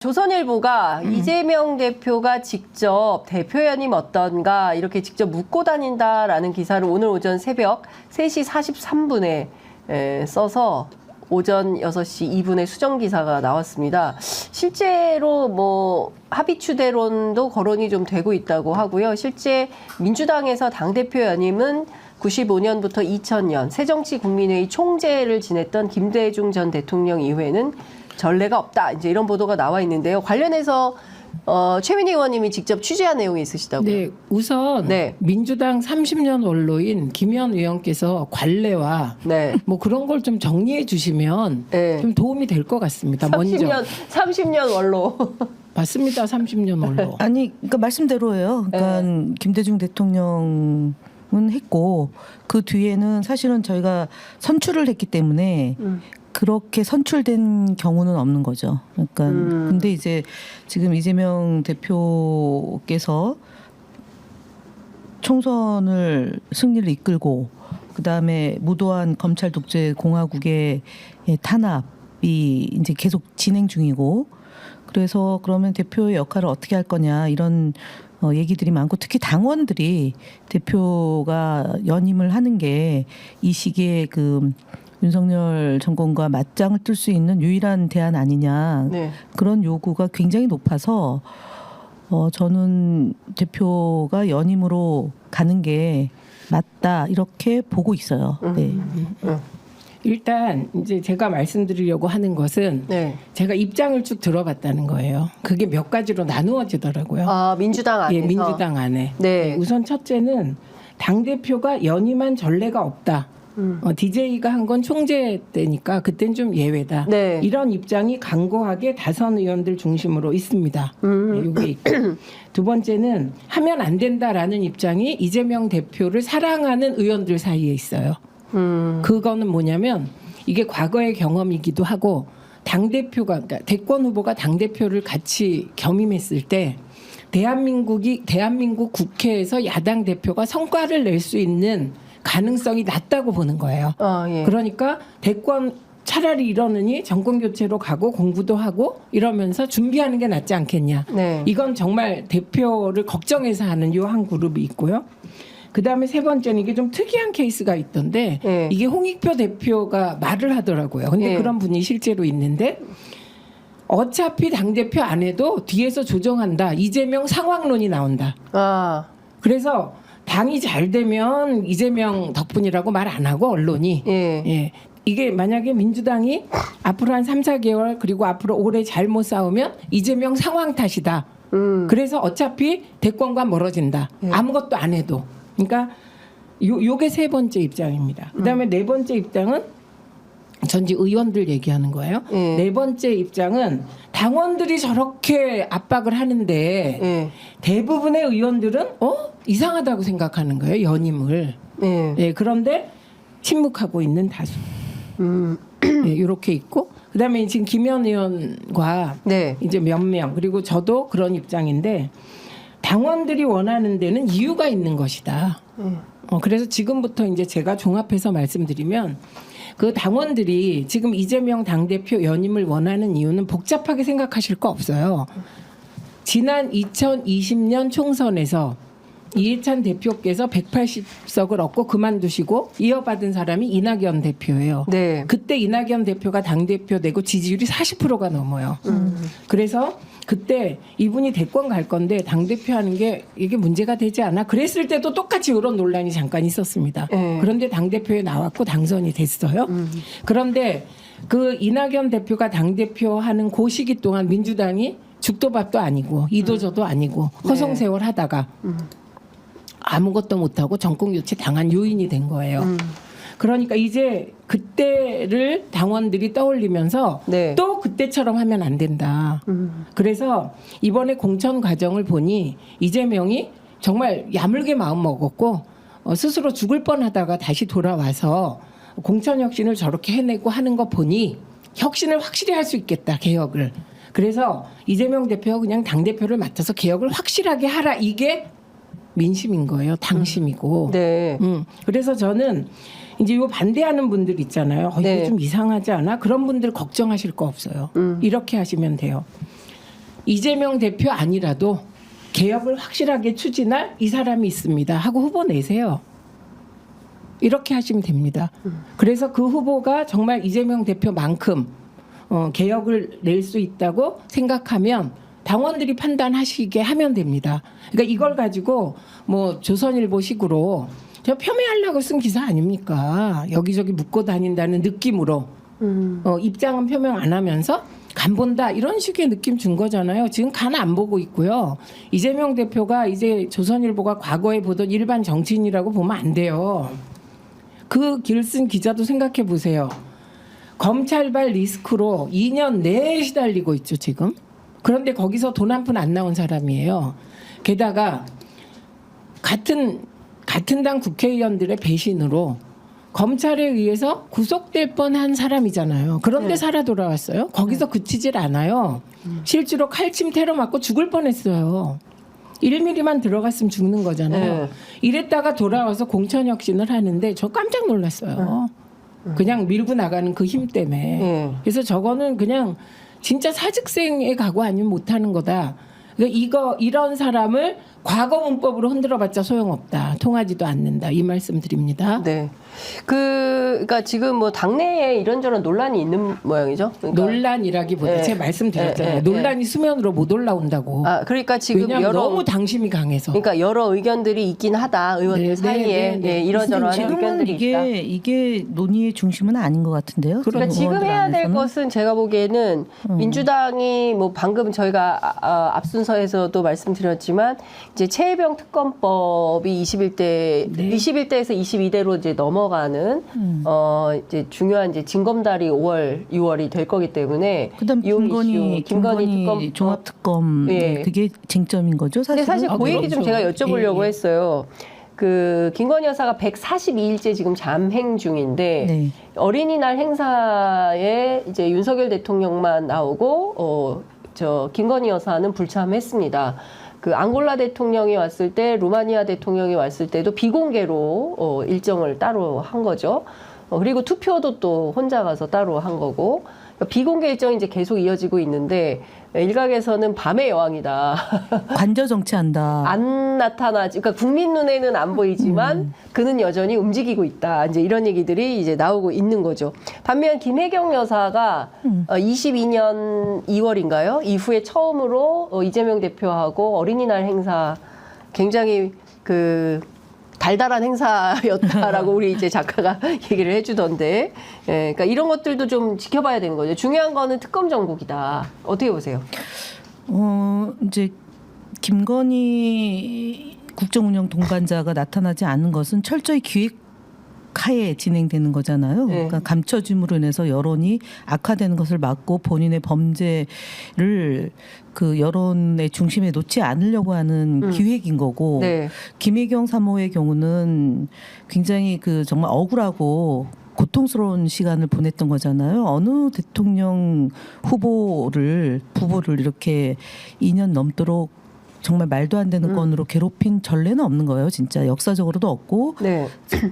조선일보가 이재명 대표가 직접 대표 연임 어떤가 이렇게 직접 묻고 다닌다라는 기사를 오늘 오전 새벽 3시 43분에 써서 오전 6시 2분에 수정 기사가 나왔습니다. 실제로 뭐 합의 추대론도 거론이 좀 되고 있다고 하고요. 실제 민주당에서 당대표 연임은 95년부터 2000년 새정치국민회의 총재를 지냈던 김대중 전 대통령 이후에는 전례가 없다. 이제 이런 보도가 나와 있는데요. 관련해서 최민희 의원님이 직접 취재한 내용이 있으시다고요? 네, 우선 민주당 30년 원로인 김현 의원께서 관례와 뭐 그런 걸 좀 정리해 주시면 좀 도움이 될 것 같습니다. 30년 원로. 맞습니다. 30년 원로. 아니, 그러니까 말씀대로예요. 그러니까 김대중 대통령은 했고 그 뒤에는 사실은 저희가 선출을 했기 때문에 그렇게 선출된 경우는 없는 거죠. 그러니까 근데 이제 지금 이재명 대표께서 총선을 승리를 이끌고 그다음에 무도한 검찰 독재 공화국의 탄압이 이제 계속 진행 중이고 그래서 그러면 대표의 역할을 어떻게 할 거냐 이런 얘기들이 많고 특히 당원들이 대표가 연임을 하는 게 이 시기에 그 윤석열 정권과 맞짱을 뜰 수 있는 유일한 대안 아니냐 그런 요구가 굉장히 높아서 저는 대표가 연임으로 가는 게 맞다 이렇게 보고 있어요. 네. 일단 이제 제가 말씀드리려고 하는 것은 제가 입장을 쭉 들어봤다는 거예요. 그게 몇 가지로 나누어지더라고요. 아, 민주당 안에서? 예, 민주당 안에. 우선 첫째는 당대표가 연임한 전례가 없다. DJ가 한 건 총재 때니까 그땐 좀 예외다. 이런 입장이 강고하게 다선 의원들 중심으로 있습니다. 이게 있고. 두 번째는 하면 안 된다라는 입장이 이재명 대표를 사랑하는 의원들 사이에 있어요. 그거는 뭐냐면 이게 과거의 경험이기도 하고 당대표가 그러니까 대권 후보가 당대표를 같이 겸임했을 때 대한민국 국회에서 야당 대표가 성과를 낼 수 있는 가능성이 낮다고 보는 거예요. 그러니까 대권 차라리 이러느니 정권 교체로 가고 공부도 하고 이러면서 준비하는 게 낫지 않겠냐. 이건 정말 대표를 걱정해서 하는 요 한 그룹이 있고요. 그다음에 세 번째는 이게 좀 특이한 케이스가 있던데 이게 홍익표 대표가 말을 하더라고요. 근데 그런 분이 실제로 있는데 어차피 당대표 안 해도 뒤에서 조정한다. 이재명 상황론이 나온다. 그래서 당이 잘 되면 이재명 덕분이라고 말 안 하고 언론이 이게 만약에 민주당이 앞으로 한 3, 4개월 그리고 앞으로 올해 잘못 싸우면 이재명 상황 탓이다. 그래서 어차피 대권과 멀어진다. 아무것도 안 해도. 그러니까 요게 세 번째 입장입니다. 그다음에 네 번째 입장은 전직 의원들 얘기하는 거예요. 네 번째 입장은 당원들이 저렇게 압박을 하는데 대부분의 의원들은 이상하다고 생각하는 거예요. 연임을. 그런데 침묵하고 있는 다수. 이렇게 있고 그다음에 지금 김현 의원과 이제 몇 명 그리고 저도 그런 입장인데 당원들이 원하는 데는 이유가 있는 것이다. 그래서 지금부터 이제 제가 종합해서 말씀드리면 그 당원들이 지금 이재명 당대표 연임을 원하는 이유는 복잡하게 생각하실 거 없어요. 지난 2020년 총선에서 이해찬 대표께서 180석을 얻고 그만두시고 이어받은 사람이 이낙연 대표예요. 그때 이낙연 대표가 당대표 되고 지지율이 40%가 넘어요. 그래서 그때 이분이 대권 갈 건데 당대표 하는 게 이게 문제가 되지 않아? 그랬을 때도 똑같이 이런 논란이 잠깐 있었습니다. 그런데 당대표에 나왔고 당선이 됐어요. 그런데 그 이낙연 대표가 당대표 하는 그 시기 동안 민주당이 죽도밥도 아니고 이도저도 아니고 허송세월 하다가 아무것도 못하고 정권교체 당한 요인이 된 거예요. 그러니까 이제 그때를 당원들이 떠올리면서 또 그때처럼 하면 안 된다. 그래서 이번에 공천 과정을 보니 이재명이 정말 야물게 마음 먹었고 스스로 죽을 뻔하다가 다시 돌아와서 공천 혁신을 저렇게 해내고 하는 거 보니 혁신을 확실히 할 수 있겠다. 개혁을. 그래서 이재명 대표가 그냥 당대표를 맡아서 개혁을 확실하게 하라. 이게 민심인 거예요. 당심이고. 그래서 저는 이제 요 반대하는 분들 있잖아요. 이거 좀 이상하지 않아? 그런 분들 걱정하실 거 없어요. 이렇게 하시면 돼요. 이재명 대표 아니라도 개혁을 확실하게 추진할 이 사람이 있습니다 하고 후보 내세요. 이렇게 하시면 됩니다. 그래서 그 후보가 정말 이재명 대표만큼 개혁을 낼 수 있다고 생각하면 당원들이 판단하시게 하면 됩니다. 그러니까 이걸 가지고 뭐 조선일보식으로 저 폄훼하려고 쓴 기사 아닙니까? 여기저기 묶고 다닌다는 느낌으로 입장은 표명 안 하면서 간 본다 이런 식의 느낌 준 거잖아요. 지금 간 안 보고 있고요. 이재명 대표가 이제 조선일보가 과거에 보던 일반 정치인이라고 보면 안 돼요. 그 길 쓴 기자도 생각해 보세요. 검찰발 리스크로 2년 내에 시달리고 있죠 지금. 그런데 거기서 돈 한 푼 안 나온 사람이에요. 게다가 같은 당 국회의원들의 배신으로 검찰에 의해서 구속될 뻔한 사람이잖아요. 그런데 살아 돌아왔어요. 거기서 그치질 않아요. 실제로 칼침 테러 맞고 죽을 뻔했어요. 1mm만 들어갔으면 죽는 거잖아요. 이랬다가 돌아와서 공천혁신을 하는데 저 깜짝 놀랐어요. 그냥 밀고 나가는 그 힘 때문에. 그래서 저거는 그냥 진짜 사직생의 각오 아니면 못하는 거다. 그러니까 이런 사람을 과거 문법으로 흔들어봤자 소용없다. 통하지도 않는다. 이 말씀 드립니다. 네. 그러니까 지금 뭐 당내에 이런저런 논란이 있는 모양이죠. 그러니까 논란이라기보다 제가 말씀드렸잖아요. 논란이 수면으로 못 올라온다고. 아, 그러니까 지금 왜냐하면 너무 당심이 강해서. 그러니까 여러 의견들이 있긴 하다. 의원들 사이에 이런저런 의견들이 있다. 이게 논의의 중심은 아닌 것 같은데요. 그러니까 지금 해야 될 안에서는? 것은 제가 보기에는 민주당이 뭐 방금 저희가 앞 순서에서도 말씀드렸지만 이제 최혜병 특검법이 21대에서 22대로 이제 넘어가는 이제 중요한 이제 징검다리 5월, 6월이 될 거기 때문에 그다음 김건희 특검법 종합특검 그게 쟁점인 거죠, 사실. 근데 사실 그 얘기 좀 제가 여쭤보려고 했어요. 그 김건희 여사가 142일째 지금 잠행 중인데 어린이날 행사에 이제 윤석열 대통령만 나오고 저 김건희 여사는 불참했습니다. 그 앙골라 대통령이 왔을 때, 루마니아 대통령이 왔을 때도 비공개로 일정을 따로 한 거죠. 그리고 투표도 또 혼자 가서 따로 한 거고. 그러니까 비공개 일정이 이제 계속 이어지고 있는데 일각에서는 밤의 여왕이다. 관저 정치한다. 안 나타나지. 그러니까 국민 눈에는 안 보이지만 그는 여전히 움직이고 있다. 이제 이런 얘기들이 이제 나오고 있는 거죠. 반면 김혜경 여사가 22년 2월인가요? 이후에 처음으로 이재명 대표하고 어린이날 행사 굉장히 그 달달한 행사였다라고 우리 이제 작가가 얘기를 해주던데, 그러니까 이런 것들도 좀 지켜봐야 되는 거죠. 중요한 거는 특검 정국이다. 어떻게 보세요? 이제 김건희 국정운영 동반자가 나타나지 않은 것은 철저히 기획 하에 진행되는 거잖아요. 그러니까 감춰짐으로 인해서 여론이 악화되는 것을 막고 본인의 범죄를 그 여론의 중심에 놓지 않으려고 하는 기획인 거고, 김혜경 사모의 경우는 굉장히 그 정말 억울하고 고통스러운 시간을 보냈던 거잖아요. 어느 대통령 부부를 이렇게 2년 넘도록 정말 말도 안 되는 건으로 괴롭힌 전례는 없는 거예요. 진짜 역사적으로도 없고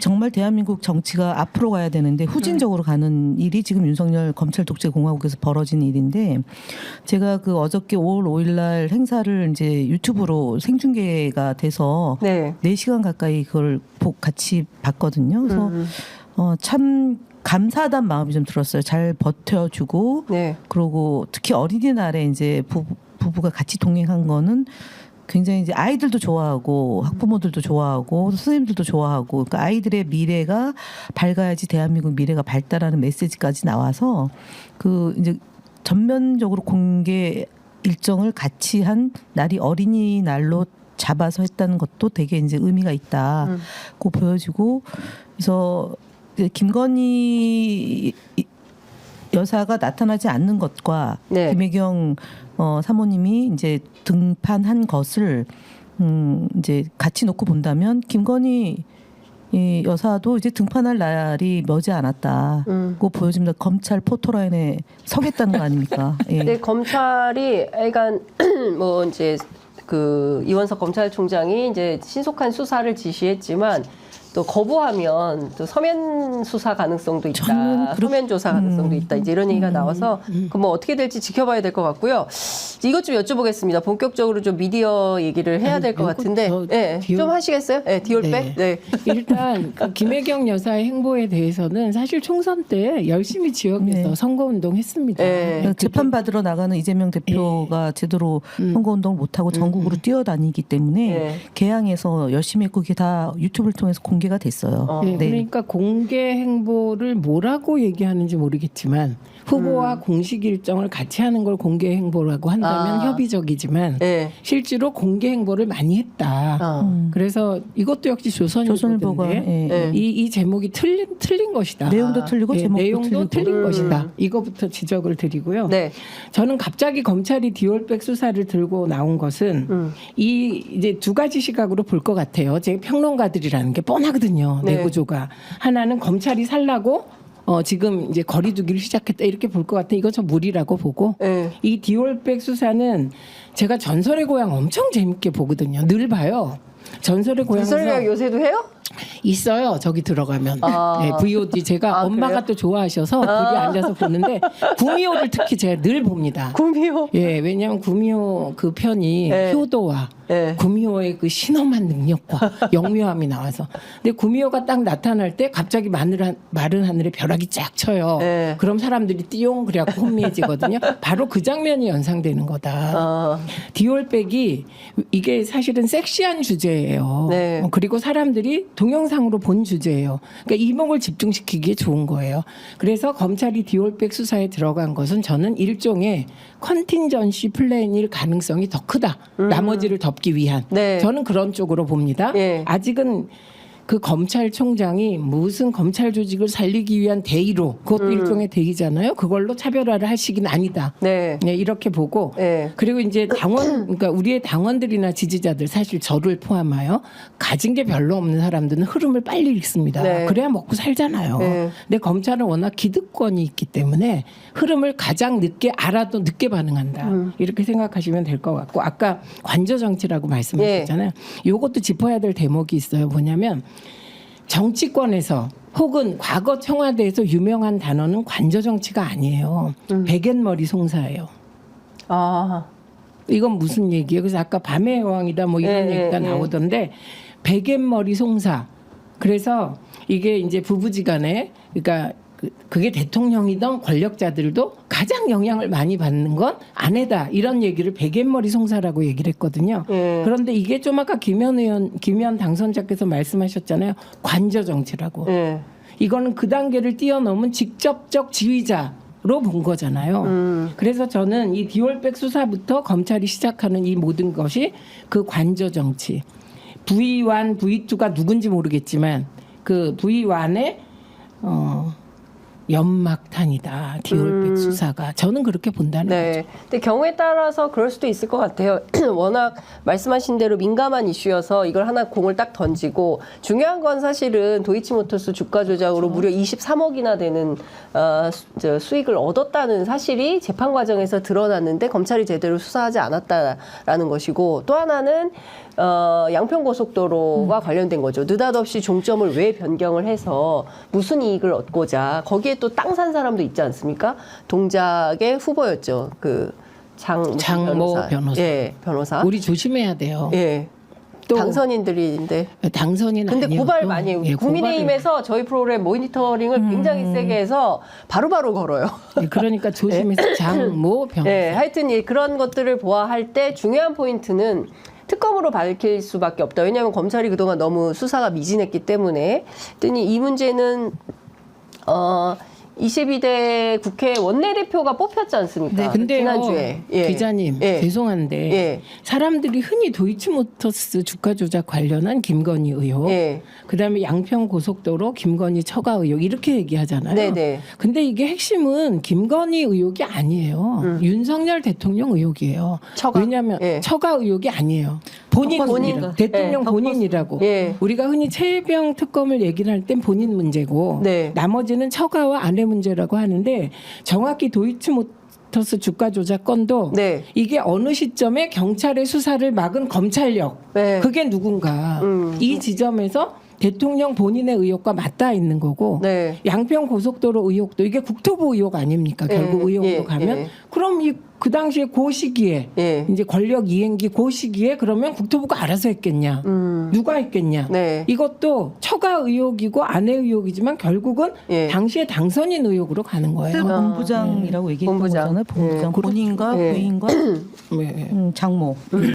정말 대한민국 정치가 앞으로 가야 되는데 후진적으로 가는 일이 지금 윤석열 검찰 독재 공화국에서 벌어진 일인데, 제가 그 어저께 5월 5일 날 행사를 이제 유튜브로 생중계가 돼서 4시간 가까이 그걸 같이 봤거든요. 그래서 참 감사하다는 마음이 좀 들었어요. 잘 버텨주고 그리고 특히 어린이날에 이제 부부가 같이 동행한 거는 굉장히 이제 아이들도 좋아하고 학부모들도 좋아하고 선생님들도 좋아하고, 그러니까 아이들의 미래가 밝아야지 대한민국 미래가 밝다라는 메시지까지 나와서 그 이제 전면적으로 공개 일정을 같이 한 날이 어린이날로 잡아서 했다는 것도 되게 이제 의미가 있다고 보여지고, 그래서 김건희 여사가 나타나지 않는 것과 김혜경 사모님이 이제 등판한 것을 이제 같이 놓고 본다면 김건희 여사도 이제 등판할 날이 머지 않았다고 보여집니다. 검찰 포토라인에 서겠다는 거 아닙니까? 네, 검찰이 그러니까 뭐 이제 그 이원석 검찰총장이 이제 신속한 수사를 지시했지만 또 거부하면 또 서면 수사 가능성도 있다. 저는 서면 조사 가능성도 있다. 이제 이런 얘기가 나와서 그 뭐 어떻게 될지 지켜봐야 될 것 같고요. 이것 좀 여쭤보겠습니다. 본격적으로 좀 미디어 얘기를 해야 될 것 같은데, 네, 좀 하시겠어요? 네, 디올백. 네. 일단 그 김혜경 여사의 행보에 대해서는 사실 총선 때 열심히 지역에서 선거운동했습니다. 네. 재판 받으러 나가는 이재명 대표가 제대로 선거운동을 못하고 전국으로 뛰어다니기 때문에 개항해서 열심히 했고 그게 다 유튜브를 통해서 공개가 됐어요. 네, 그러니까 공개 행보를 뭐라고 얘기하는지 모르겠지만 후보와 공식 일정을 같이 하는 걸 공개 행보라고 한다면 협의적이지만 실제로 공개 행보를 많이 했다. 그래서 이것도 역시 조선일보인데 이 제목이 틀린 것이다. 내용도 틀리고 제목도 내용도 틀리고. 틀린 것이다. 이거부터 지적을 드리고요. 저는 갑자기 검찰이 디올백 수사를 들고 나온 것은 이제 두 가지 시각으로 볼 것 같아요. 제 평론가들이라는 게 뻔하거든요. 내구조가 하나는 검찰이 살라고 지금 이제 거리두기를 시작했다 이렇게 볼 것 같아. 이건 좀 무리라고 보고 이 디올백 수사는 제가 전설의 고향 엄청 재밌게 보거든요. 늘 봐요. 전설의 고향에서 전설의 고향 요새도 해요? 있어요. 저기 들어가면 네, VOD 제가 엄마가 그래요? 또 좋아하셔서 둘이 앉아서 보는데 구미호를 특히 제가 늘 봅니다. 구미호. 예, 왜냐하면 구미호 그 편이 효도와 구미호의 그 신엄한 능력과 영묘함이 나와서. 근데 구미호가 딱 나타날 때 갑자기 마른 하늘에 벼락이 쫙 쳐요. 그럼 사람들이 띠용 그래갖고 혼미해지거든요. 바로 그 장면이 연상되는 거다. 디올백이 이게 사실은 섹시한 주제예요. 그리고 사람들이 동영상으로 본 주제예요. 그러니까 이목을 집중시키기에 좋은 거예요. 그래서 검찰이 디올백 수사에 들어간 것은 저는 일종의 컨틴전시 플랜일 가능성이 더 크다. 나머지를 덮기 위한. 저는 그런 쪽으로 봅니다. 아직은 그 검찰총장이 무슨 검찰 조직을 살리기 위한 대의로 그것도 일종의 대의잖아요. 그걸로 차별화를 할 시기는 아니다. 네, 이렇게 보고 그리고 이제 그러니까 우리의 당원들이나 지지자들 사실 저를 포함하여 가진 게 별로 없는 사람들은 흐름을 빨리 읽습니다. 그래야 먹고 살잖아요. 근데 검찰은 워낙 기득권이 있기 때문에 흐름을 가장 늦게 알아도 늦게 반응한다. 이렇게 생각하시면 될 것 같고 아까 관저 정치라고 말씀하셨잖아요. 이것도 짚어야 될 대목이 있어요. 뭐냐면 정치권에서 혹은 과거 청와대에서 유명한 단어는 관저 정치가 아니에요. 백엔머리 송사예요. 이건 무슨 얘기예요? 그래서 아까 밤의 여왕이다 뭐 이런 얘기가 나오던데 백엔머리 송사. 그래서 이게 이제 부부지간에 그러니까 그게 대통령이던 권력자들도 가장 영향을 많이 받는 건 아내다 이런 얘기를 백엔머리 송사라고 얘기를 했거든요. 그런데 이게 좀 아까 김현 당선자께서 말씀하셨잖아요. 관저 정치라고. 이거는 그 단계를 뛰어넘은 직접적 지휘자로 본 거잖아요. 그래서 저는 이 디올백 수사부터 검찰이 시작하는 이 모든 것이 그 관저 정치. V1, V2가 누군지 모르겠지만 그 V1의 연막탄이다. 디올백 수사가. 저는 그렇게 본다는 거죠. 근데 경우에 따라서 그럴 수도 있을 것 같아요. 워낙 말씀하신 대로 민감한 이슈여서 이걸 하나 공을 딱 던지고 중요한 건 사실은 도이치모터스 주가 조작으로 무려 23억이나 되는 수익을 얻었다는 사실이 재판 과정에서 드러났는데 검찰이 제대로 수사하지 않았다라는 것이고 또 하나는 양평고속도로와 관련된 거죠. 느닷없이 종점을 왜 변경을 해서 무슨 이익을 얻고자 거기에 또 땅 산 사람도 있지 않습니까? 동작의 후보였죠. 그 장모 변호사. 변호사. 우리 조심해야 돼요. 또 당선인들인데. 당선인 근데 아니어도. 고발 많이 해요. 국민의힘에서 저희 프로그램 모니터링을 굉장히 세게 해서 바로바로 걸어요. 그러니까 조심해서 장모 변호사. 하여튼 그런 것들을 보아할 때 중요한 포인트는 특검으로 밝힐 수밖에 없다. 왜냐하면 검찰이 그동안 너무 수사가 미진했기 때문에. 그랬더니 이 문제는 22대 국회 원내대표가 뽑혔지 않습니까? 근데요, 지난주에. 기자님 죄송한데 사람들이 흔히 도이치모터스 주가 조작 관련한 김건희 의혹, 그다음에 양평 고속도로 김건희 처가 의혹 이렇게 얘기하잖아요. 근데 이게 핵심은 김건희 의혹이 아니에요. 윤석열 대통령 의혹이에요. 왜냐하면 처가 의혹이 아니에요. 본인 대통령 본인이라고. 우리가 흔히 최혜병 특검을 얘기를 할 땐 본인 문제고 나머지는 처가와 아내 문제라고 하는데 정확히 도이치모터스 주가 조작 건도 이게 어느 시점에 경찰의 수사를 막은 검찰력 그게 누군가 이 지점에서 대통령 본인의 의혹과 맞닿아 있는 거고 네. 양평 고속도로 의혹도 이게 국토부 의혹 아닙니까? 결국 의혹으로 가면 그럼 그 당시에 그 시기에 이제 권력 이행기 그 시기에 그러면 국토부가 알아서 했겠냐? 누가 했겠냐? 네. 이것도 처가 의혹이고 아내 의혹이지만 결국은 당시에 당선인 의혹으로 가는 거예요. 본부장이라고 얘기했던 본부장. 거잖아요. 본부장 본인과 부인과 장모.